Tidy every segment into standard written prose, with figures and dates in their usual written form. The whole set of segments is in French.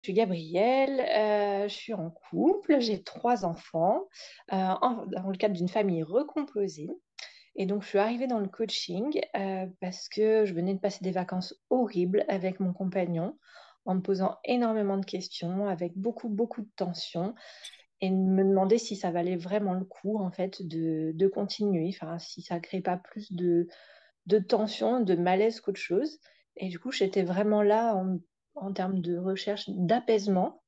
Je suis Gabrielle, je suis en couple, j'ai 3 enfants, dans le cadre d'une famille recomposée. Et donc, je suis arrivée dans le coaching parce que je venais de passer des vacances horribles avec mon compagnon, en me posant énormément de questions, avec beaucoup, beaucoup de tensions, et me demander si ça valait vraiment le coup, en fait, de continuer, enfin, si ça ne crée pas plus de tension, de malaise qu'autre chose. Et du coup, j'étais vraiment là en termes de recherche d'apaisement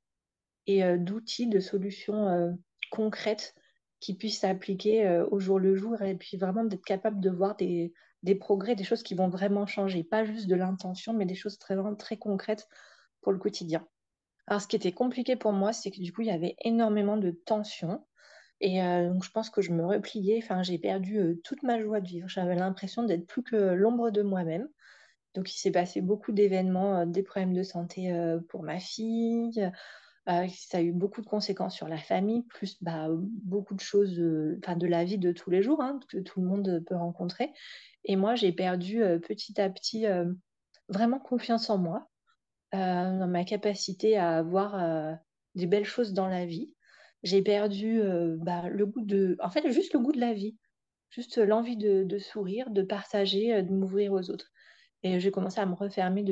et d'outils, de solutions concrètes qui puissent s'appliquer au jour le jour et puis vraiment d'être capable de voir des progrès, des choses qui vont vraiment changer, pas juste de l'intention, mais des choses très, vraiment très concrètes pour le quotidien. Alors, ce qui était compliqué pour moi, c'est que du coup, il y avait énormément de tensions. Et donc, je pense que je me repliais, enfin, j'ai perdu toute ma joie de vivre. J'avais l'impression d'être plus que l'ombre de moi-même. Donc, il s'est passé beaucoup d'événements, des problèmes de santé pour ma fille, ça a eu beaucoup de conséquences sur la famille, plus bah, beaucoup de choses enfin, de la vie de tous les jours hein, que tout le monde peut rencontrer. Et moi, j'ai perdu petit à petit vraiment confiance en moi, dans ma capacité à avoir des belles choses dans la vie. J'ai perdu bah, le goût de... En fait, juste le goût de la vie, juste l'envie de sourire, de partager, de m'ouvrir aux autres. Et j'ai commencé à me refermer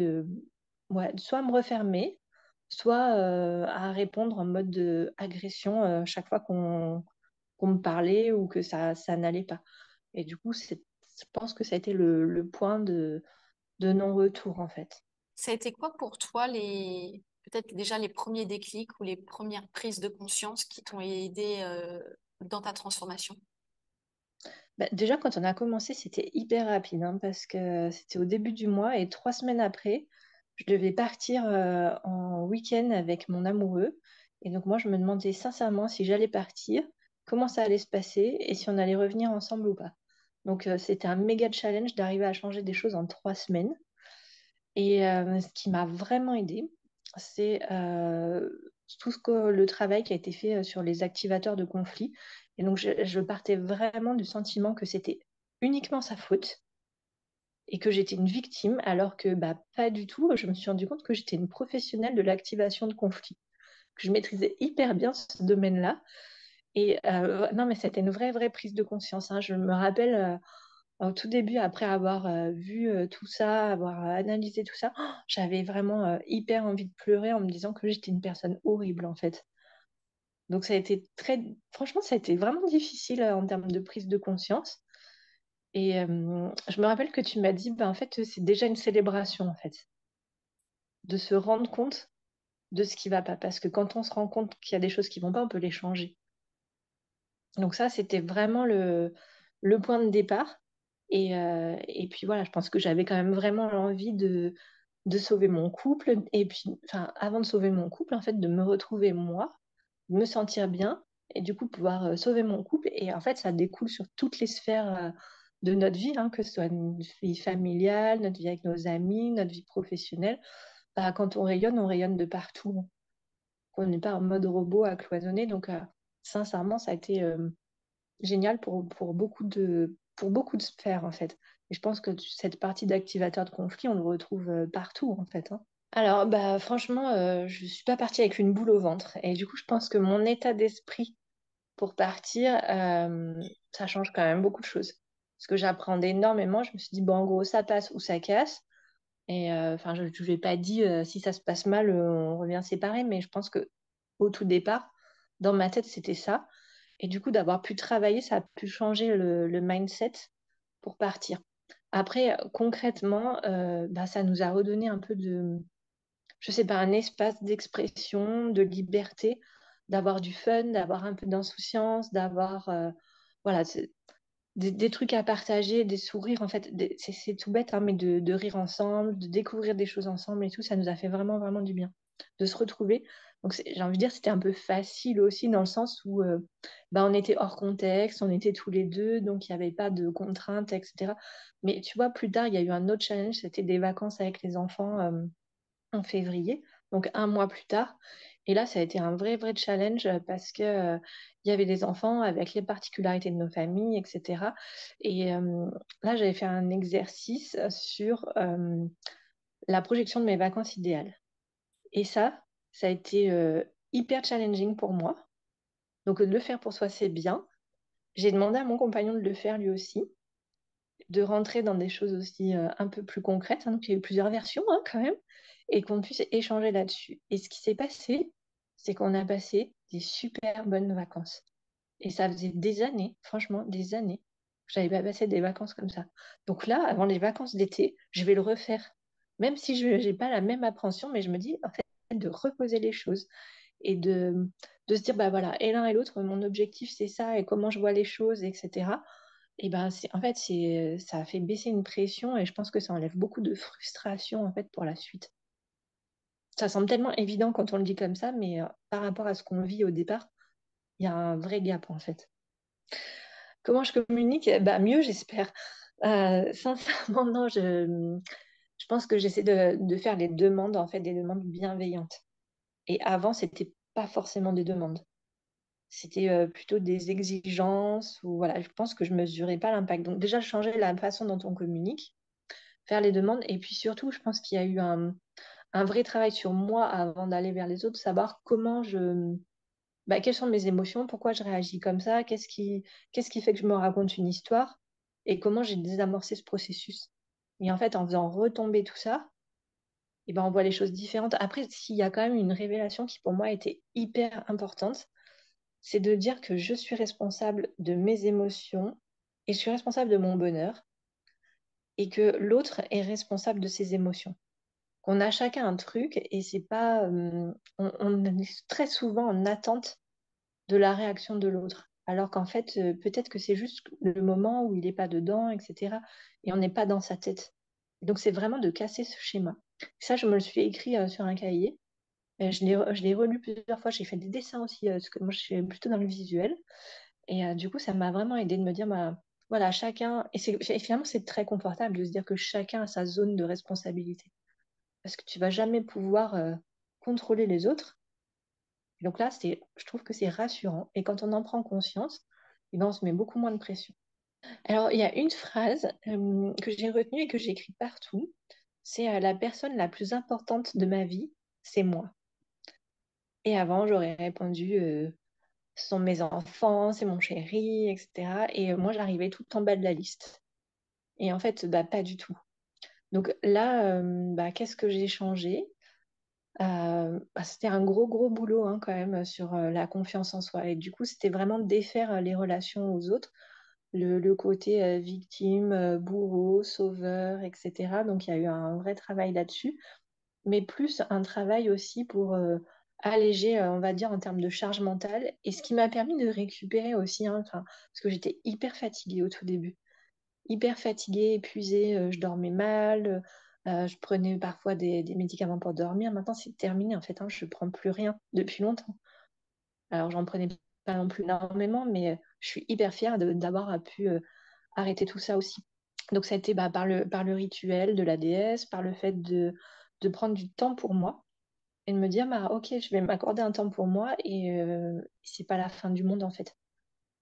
Ouais, soit à me refermer, soit à répondre en mode de agression chaque fois qu'on me parlait ou que ça n'allait pas. Et du coup, je pense que ça a été le point de non-retour, en fait. Ça a été quoi pour toi peut-être déjà les premiers déclics ou les premières prises de conscience qui t'ont aidé dans ta transformation? Bah, déjà, quand on a commencé, c'était hyper rapide hein, parce que c'était au début du mois et 3 semaines après, je devais partir en week-end avec mon amoureux. Et donc, moi, je me demandais sincèrement si j'allais partir, comment ça allait se passer et si on allait revenir ensemble ou pas. Donc, c'était un méga challenge d'arriver à changer des choses en 3 semaines. Et ce qui m'a vraiment aidée, c'est le travail qui a été fait sur les activateurs de conflit. Et donc, je partais vraiment du sentiment que c'était uniquement sa faute et que j'étais une victime, alors que bah, pas du tout. Je me suis rendu compte que j'étais une professionnelle de l'activation de conflit, que je maîtrisais hyper bien ce domaine-là. Et non, mais c'était une vraie, vraie prise de conscience. Hein. Je me rappelle. Au tout début, après avoir vu tout ça, avoir analysé tout ça, j'avais vraiment hyper envie de pleurer en me disant que j'étais une personne horrible en fait. Donc ça a été franchement, ça a été vraiment difficile en termes de prise de conscience. Et je me rappelle que tu m'as dit, bah, en fait, c'est déjà une célébration en fait, de se rendre compte de ce qui va pas. Parce que quand on se rend compte qu'il y a des choses qui vont pas, on peut les changer. Donc ça, c'était vraiment le point de départ. Et puis voilà, je pense que j'avais quand même vraiment l'envie de sauver mon couple. Et puis, enfin, avant de sauver mon couple, en fait, de me retrouver moi, de me sentir bien, et du coup pouvoir sauver mon couple. Et en fait, ça découle sur toutes les sphères de notre vie, hein, que ce soit notre vie familiale, notre vie avec nos amis, notre vie professionnelle. Bah, quand on rayonne de partout. On n'est pas en mode robot à cloisonner. Donc, sincèrement, ça a été génial pour beaucoup de sphères, en fait. Et je pense que cette partie d'activateur de conflit, on le retrouve partout, en fait. Hein. Alors, bah, franchement, je suis pas partie avec une boule au ventre. Et du coup, je pense que mon état d'esprit pour partir, ça change quand même beaucoup de choses. Parce que j'appréhendais énormément. Je me suis dit, bon, en gros, ça passe ou ça casse. Et enfin, je ne vais pas dire si ça se passe mal, on revient séparés, mais je pense que au tout départ, dans ma tête, c'était ça. Et du coup, d'avoir pu travailler, ça a pu changer le mindset pour partir. Après, concrètement, bah, ça nous a redonné un peu je sais pas, un espace d'expression, de liberté, d'avoir du fun, d'avoir un peu d'insouciance, d'avoir, voilà, des trucs à partager, des sourires, en fait, c'est tout bête, hein, mais de rire ensemble, de découvrir des choses ensemble et tout, ça nous a fait vraiment, vraiment du bien de se retrouver. Donc, j'ai envie de dire, c'était un peu facile aussi dans le sens où bah, on était hors contexte, on était tous les deux, donc il n'y avait pas de contraintes, etc. Mais tu vois, plus tard, il y a eu un autre challenge, c'était des vacances avec les enfants en février, donc un mois plus tard. Et là, ça a été un vrai, vrai challenge parce que il y avait des enfants avec les particularités de nos familles, etc. Et là, j'avais fait un exercice sur la projection de mes vacances idéales. Et ça, Ça a été hyper challenging pour moi. Donc, de le faire pour soi, c'est bien. J'ai demandé à mon compagnon de le faire lui aussi, de rentrer dans des choses aussi un peu plus concrètes, hein. Donc, il y a eu plusieurs versions hein, quand même, et qu'on puisse échanger là-dessus. Et ce qui s'est passé, c'est qu'on a passé des super bonnes vacances. Et ça faisait des années, franchement, des années, que j'avais pas passé des vacances comme ça. Donc là, avant les vacances d'été, je vais le refaire. Même si je n'ai pas la même appréhension, mais je me dis, en fait, de reposer les choses et de se dire, bah voilà, et l'un et l'autre, mon objectif, c'est ça, et comment je vois les choses, etc. Et ben, en fait, ça a fait baisser une pression et je pense que ça enlève beaucoup de frustration, en fait, pour la suite. Ça semble tellement évident quand on le dit comme ça, mais par rapport à ce qu'on vit au départ, il y a un vrai gap, en fait. Comment je communique? Bah, mieux, j'espère. Sincèrement, non, je pense que j'essaie de faire les demandes, en fait, des demandes bienveillantes. Et avant, c'était pas forcément des demandes. C'était plutôt des exigences ou voilà, je pense que je mesurais pas l'impact. Donc déjà, changer la façon dont on communique, faire les demandes. Et puis surtout, je pense qu'il y a eu un vrai travail sur moi avant d'aller vers les autres, savoir bah, quelles sont mes émotions, pourquoi je réagis comme ça, qu'est-ce qui fait que je me raconte une histoire et comment j'ai désamorcé ce processus. Et en fait, en faisant retomber tout ça, et ben, on voit les choses différentes. Après, s'il y a quand même une révélation qui pour moi était hyper importante, c'est de dire que je suis responsable de mes émotions et je suis responsable de mon bonheur et que l'autre est responsable de ses émotions. Qu'on a chacun un truc et c'est pas, on est très souvent en attente de la réaction de l'autre. Alors qu'en fait, peut-être que c'est juste le moment où il n'est pas dedans, etc. Et on n'est pas dans sa tête. Donc c'est vraiment de casser ce schéma. Ça, je me le suis écrit sur un cahier. Je l'ai relu plusieurs fois. J'ai fait des dessins aussi, parce que moi, je suis plutôt dans le visuel. Et du coup, ça m'a vraiment aidé de me dire, bah, voilà, chacun. Et finalement, c'est très confortable de se dire que chacun a sa zone de responsabilité. Parce que tu vas jamais pouvoir contrôler les autres. Donc là, je trouve que c'est rassurant. Et quand on en prend conscience, eh ben, on se met beaucoup moins de pression. Alors, il y a une phrase que j'ai retenue et que j'écris partout. C'est la personne la plus importante de ma vie, c'est moi. Et avant, j'aurais répondu, ce sont mes enfants, c'est mon chéri, etc. Et moi, j'arrivais tout en bas de la liste. Et en fait, bah, pas du tout. Donc là, bah, qu'est-ce que j'ai changé? Bah, c'était un gros, gros boulot hein, quand même sur la confiance en soi. Et du coup, c'était vraiment défaire les relations aux autres, le côté victime, bourreau, sauveur, etc. Donc, il y a eu un vrai travail là-dessus, mais plus un travail aussi pour alléger, on va dire, en termes de charge mentale. Et ce qui m'a permis de récupérer aussi, hein, parce que j'étais hyper fatiguée au tout début hyper fatiguée, épuisée, je dormais mal, je prenais parfois des médicaments pour dormir. Maintenant, c'est terminé en fait, hein, je ne prends plus rien depuis longtemps. Alors, j'en prenais pas non plus énormément, mais je suis hyper fière d'avoir pu arrêter tout ça aussi. Donc, ça a été bah, par le rituel de la déesse, par le fait de prendre du temps pour moi et de me dire, bah, ok, je vais m'accorder un temps pour moi et c'est pas la fin du monde en fait.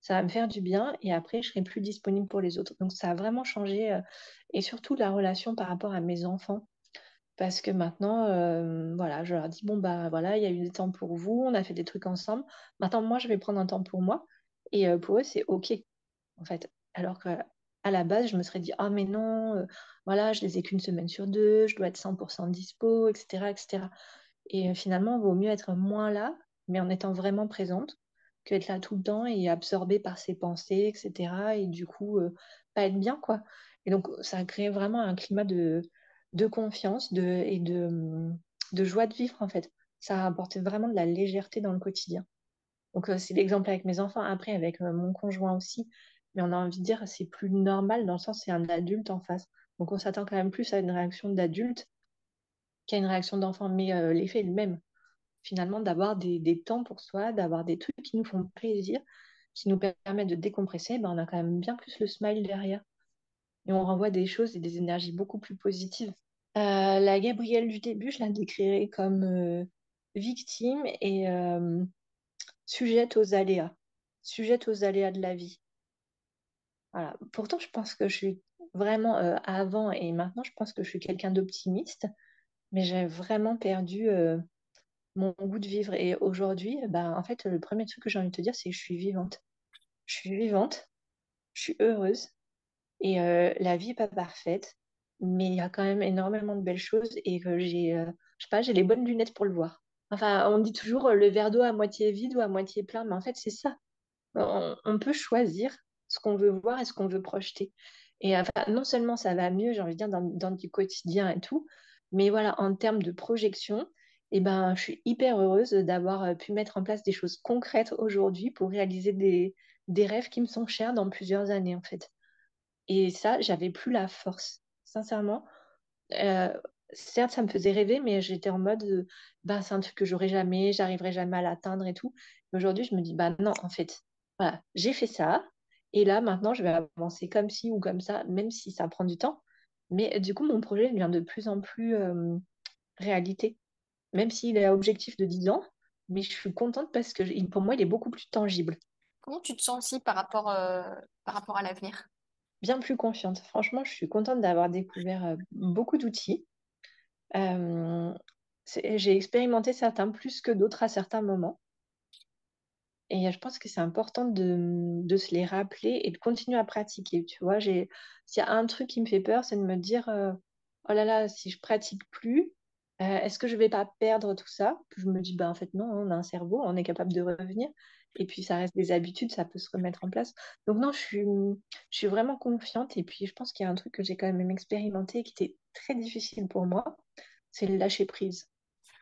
Ça va me faire du bien et après, je serai plus disponible pour les autres. Donc, ça a vraiment changé et surtout la relation par rapport à mes enfants. Parce que maintenant, voilà, je leur dis, bon, bah voilà, il y a eu des temps pour vous, on a fait des trucs ensemble. Maintenant, moi, je vais prendre un temps pour moi. Et pour eux, c'est OK, en fait. Alors qu'à la base, je me serais dit, ah, mais non, voilà, je les ai qu'une semaine sur deux, je dois être 100% dispo, etc., etc. Et finalement, il vaut mieux être moins là, mais en étant vraiment présente, que être là tout le temps et absorbée par ses pensées, etc. Et du coup, pas être bien, quoi. Et donc, ça a créé vraiment un climat de confiance et de joie de vivre, en fait. Ça a apporté vraiment de la légèreté dans le quotidien. Donc, c'est l'exemple avec mes enfants, après avec mon conjoint aussi. Mais on a envie de dire, c'est plus normal dans le sens, c'est un adulte en face. Donc, on s'attend quand même plus à une réaction d'adulte qu'à une réaction d'enfant. Mais l'effet est le même finalement d'avoir des temps pour soi, d'avoir des trucs qui nous font plaisir, qui nous permettent de décompresser, ben, on a quand même bien plus le smile derrière. Et on renvoie des choses et des énergies beaucoup plus positives. La Gabrielle du début, je la décrirais comme victime et sujette aux aléas. Sujette aux aléas de la vie. Voilà. Pourtant, je pense que je suis vraiment avant et maintenant, je pense que je suis quelqu'un d'optimiste, mais j'ai vraiment perdu mon goût de vivre. Et aujourd'hui, ben, en fait, le premier truc que j'ai envie de te dire, c'est que je suis vivante. Je suis vivante, je suis heureuse. Et la vie n'est pas parfaite, mais il y a quand même énormément de belles choses et que je sais pas, j'ai les bonnes lunettes pour le voir. Enfin, on dit toujours le verre d'eau à moitié vide ou à moitié plein, mais en fait, c'est ça. On peut choisir ce qu'on veut voir et ce qu'on veut projeter. Et enfin, non seulement ça va mieux, j'ai envie de dire, dans du quotidien et tout, mais voilà, en termes de projection, eh ben, je suis hyper heureuse d'avoir pu mettre en place des choses concrètes aujourd'hui pour réaliser des rêves qui me sont chers dans plusieurs années, en fait. Et ça, j'avais plus la force. Sincèrement, euh, certes, ça me faisait rêver, mais j'étais en mode, bah, c'est un truc que j'aurai jamais, j'arriverai jamais à l'atteindre et tout. Mais aujourd'hui, je me dis, bah non, en fait, voilà, j'ai fait ça. Et là, maintenant, je vais avancer comme ci ou comme ça, même si ça prend du temps. Mais du coup, mon projet devient de plus en plus réalité. Même s'il est à objectif de 10 ans, mais je suis contente parce que pour moi, il est beaucoup plus tangible, Comment tu te sens aussi par rapport à l'avenir? bien plus confiante. Franchement, je suis contente d'avoir découvert beaucoup d'outils. Euh, j'ai expérimenté certains plus que d'autres à certains moments. Et je pense que c'est important de se les rappeler et de continuer à pratiquer. Tu vois, s'il y a un truc qui me fait peur, c'est de me dire, oh là là, si je pratique plus, est-ce que je vais pas perdre tout ça? Puis je me dis, bah, en fait, non, on a un cerveau, on est capable de revenir. Et puis, ça reste des habitudes, ça peut se remettre en place. Donc, non, je suis vraiment confiante. Et puis, je pense qu'il y a un truc que j'ai quand même expérimenté et qui était très difficile pour moi, c'est le lâcher prise.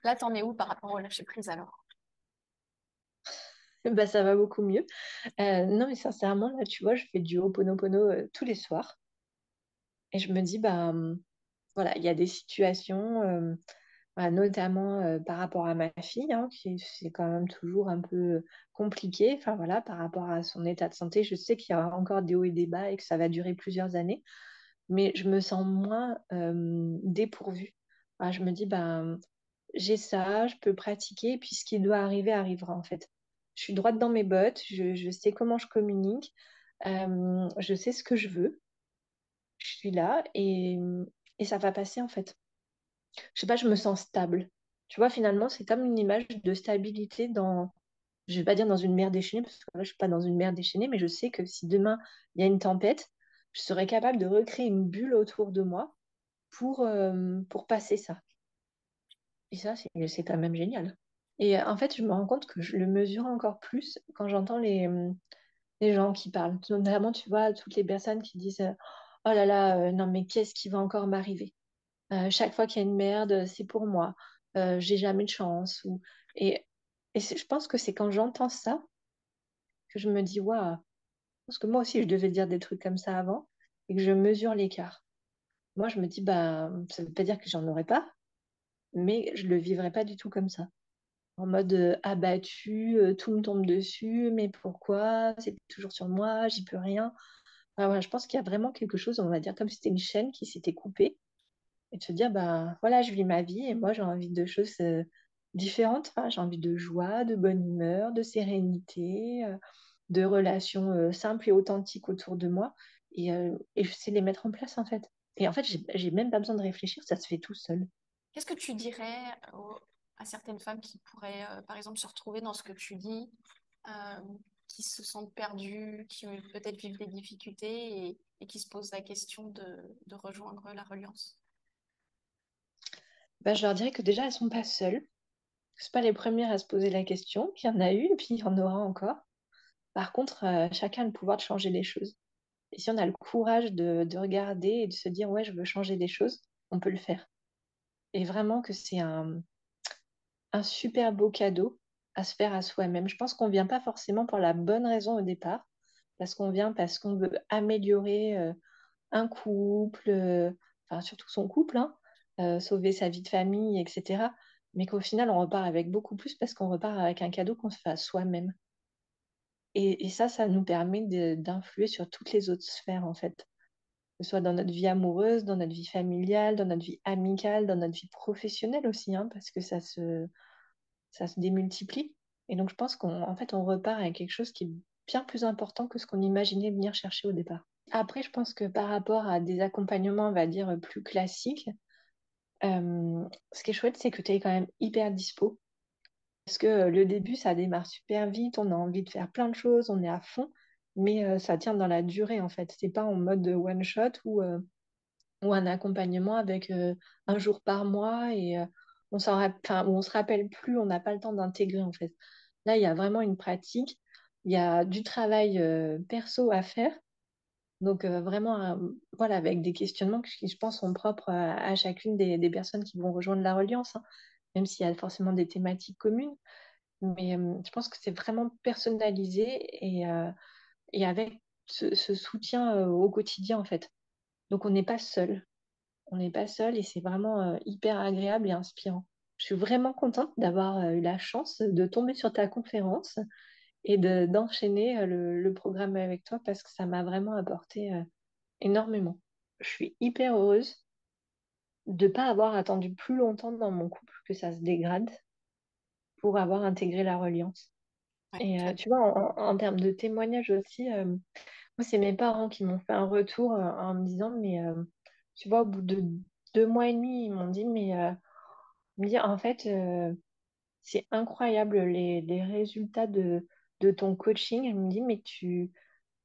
Là, t'en es où par rapport au lâcher prise alors? Bah, ça va beaucoup mieux. Non, mais sincèrement, là, tu vois, je fais du Ho'oponopono tous les soirs. Et je me dis, bah, voilà, il y a des situations, bah, notamment par rapport à ma fille, hein, qui c'est quand même toujours un peu compliqué. Enfin, voilà, par rapport à son état de santé, je sais qu'il y a encore des hauts et des bas et que ça va durer plusieurs années. Mais je me sens moins dépourvue. Voilà, je me dis, bah, j'ai ça, je peux pratiquer, et puis ce qui doit arriver arrivera en fait. Je suis droite dans mes bottes, je sais comment je communique, je sais ce que je veux, je suis là et ça va passer en fait. Je sais pas, je me sens stable. Tu vois, finalement, c'est comme une image de stabilité dans, je vais pas dire dans une mer déchaînée, parce que là, je suis pas dans une mer déchaînée, mais je sais que si demain il y a une tempête, je serai capable de recréer une bulle autour de moi pour passer ça. Et ça, c'est quand même génial. Et en fait, je me rends compte que je le mesure encore plus quand j'entends les gens qui parlent. Notamment, tu vois, toutes les personnes qui disent oh là là, non, mais qu'est-ce qui va encore m'arriver? Chaque fois qu'il y a une merde, c'est pour moi. J'ai jamais de chance. Et, je pense que c'est quand j'entends ça que je me dis waouh, parce que moi aussi, je devais dire des trucs comme ça avant et que je mesure l'écart. Moi, je me dis, bah, ça veut pas dire que j'en aurais pas, mais je le vivrais pas du tout comme ça. En mode abattu, tout me tombe dessus, mais pourquoi? C'est toujours sur moi, j'y peux rien. Enfin, voilà, je pense qu'il y a vraiment quelque chose, on va dire, comme si c'était une chaîne qui s'était coupée, et de se dire, bah voilà, je vis ma vie, et moi j'ai envie de choses différentes. Enfin, j'ai envie de joie, de bonne humeur, de sérénité, de relations simples et authentiques autour de moi, et je sais les mettre en place en fait. Et en fait, j'ai même pas besoin de réfléchir, ça se fait tout seul. Qu'est-ce que tu dirais à certaines femmes qui pourraient, par exemple, se retrouver dans ce que tu dis, euh, qui se sentent perdues, qui peut-être vivent des difficultés et qui se posent la question de rejoindre la Reliance? Bah, je leur dirais que déjà, elles sont pas seules. C'est pas les premières à se poser la question, qu'il y en a eu, et puis il y en aura encore. Par contre, chacun a le pouvoir de changer les choses. Et si on a le courage de regarder et de se dire, ouais, je veux changer des choses, on peut le faire. Et vraiment que c'est un super beau cadeau à se faire à soi-même. Je pense qu'on vient pas forcément pour la bonne raison au départ, parce qu'on vient parce qu'on veut améliorer un couple, enfin surtout son couple, hein, sauver sa vie de famille, etc. Mais qu'au final, on repart avec beaucoup plus parce qu'on repart avec un cadeau qu'on se fait à soi-même. Et ça nous permet d'influer sur toutes les autres sphères, en fait. Que ce soit dans notre vie amoureuse, dans notre vie familiale, dans notre vie amicale, dans notre vie professionnelle aussi, hein, parce que ça se démultiplie. Et donc, je pense qu'en fait, on repart avec quelque chose qui est bien plus important que ce qu'on imaginait venir chercher au départ. Après, je pense que par rapport à des accompagnements, on va dire, plus classiques, ce qui est chouette, c'est que tu es quand même hyper dispo. parce que le début, ça démarre super vite, on a envie de faire plein de choses, on est à fond, mais ça tient dans la durée en fait. C'est pas en mode one shot ou un accompagnement avec un jour par mois et enfin, où on se rappelle plus, on n'a pas le temps d'intégrer en fait. Là, il y a vraiment une pratique, il y a du travail perso à faire, donc vraiment, voilà, avec des questionnements qui, je pense, sont propres à chacune des personnes qui vont rejoindre la Reliance, hein, même s'il y a forcément des thématiques communes. Mais je pense que c'est vraiment personnalisé et avec ce soutien au quotidien, en fait. Donc, on n'est pas seul. On n'est pas seul et c'est vraiment hyper agréable et inspirant. Je suis vraiment contente d'avoir eu la chance de tomber sur ta conférence et d'enchaîner le programme avec toi parce que ça m'a vraiment apporté énormément. Je suis hyper heureuse de ne pas avoir attendu plus longtemps dans mon couple que ça se dégrade pour avoir intégré la reliance. Ouais, Et tu as tu vois, en termes de témoignage aussi, moi, c'est mes parents qui m'ont fait un retour en me disant, mais tu vois, au bout de 2 mois et demi, ils m'ont dit, mais ils me disent, en fait, c'est incroyable les résultats de ton coaching. Elle me dit, mais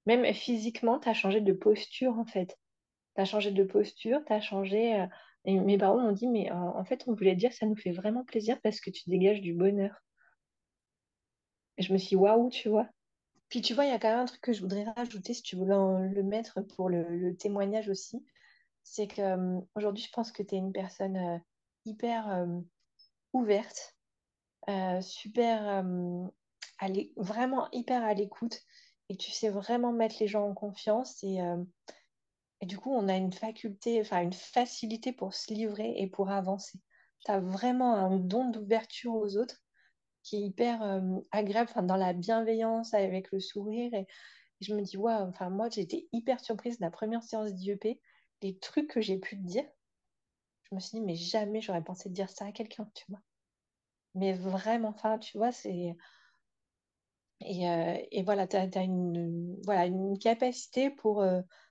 même physiquement, tu as changé de posture, en fait. Tu as changé de posture, tu as changé. Et mes parents m'ont dit, mais en fait, on voulait dire, ça nous fait vraiment plaisir parce que tu dégages du bonheur. Et je me suis dit, waouh, tu vois. Puis tu vois, il y a quand même un truc que je voudrais rajouter, si tu voulais le mettre pour le témoignage aussi, c'est que aujourd'hui, je pense que tu es une personne hyper ouverte, super, vraiment hyper à l'écoute, et tu sais vraiment mettre les gens en confiance, et du coup, on a une faculté, enfin une facilité pour se livrer et pour avancer. Tu as vraiment un don d'ouverture aux autres qui est hyper agréable, enfin, dans la bienveillance, avec le sourire. Et je me dis, waouh, enfin, moi, j'étais hyper surprise de la première séance d'IEP. Les trucs que j'ai pu te dire, je me suis dit, mais jamais j'aurais pensé dire ça à quelqu'un, tu vois. Mais vraiment, enfin, tu vois, c'est. Et voilà, tu as, voilà, une capacité pour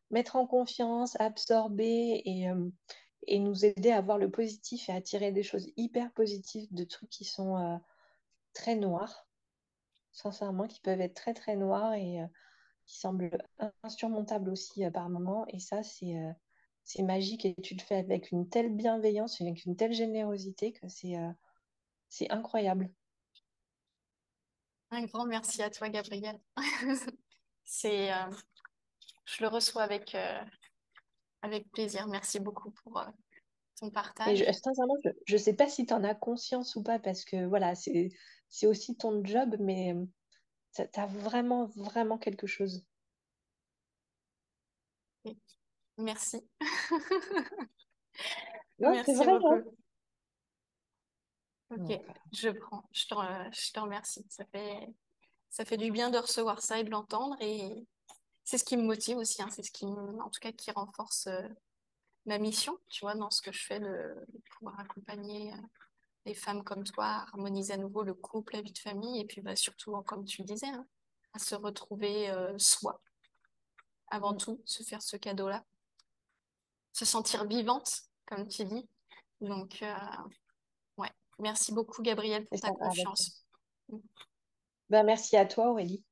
mettre en confiance, absorber et nous aider à voir le positif et à tirer des choses hyper positives de trucs qui sont très noirs, sincèrement, qui peuvent être très très noirs et qui semblent insurmontables aussi par moments. Et ça, c'est magique et tu le fais avec une telle bienveillance, avec une telle générosité que c'est incroyable. un grand merci à toi, Gabriel. C'est, je le reçois avec plaisir. Merci beaucoup pour ton Mais partage. sincèrement, je sais pas si tu en as conscience ou pas parce que voilà, c'est aussi ton job, mais ça t'as vraiment, vraiment quelque chose. Et merci. Non, c'est Merci vrai, hein? beaucoup. Ok, Ouais. je prends. Je te remercie. Ça fait du bien de recevoir ça et de l'entendre. Et c'est ce qui me motive aussi, hein. C'est ce en tout cas, qui renforce ma mission, tu vois, dans ce que je fais, de pouvoir accompagner les femmes comme toi à harmoniser à nouveau le couple, la vie de famille. Et puis, bah, surtout, comme tu le disais, hein, à se retrouver soi, avant Mm. tout, se faire ce cadeau-là, se sentir vivante, comme tu dis. Donc, ouais. Merci beaucoup, Gabrielle, pour C'est ta ça, avec. confiance. Ben, merci à toi, Aurélie.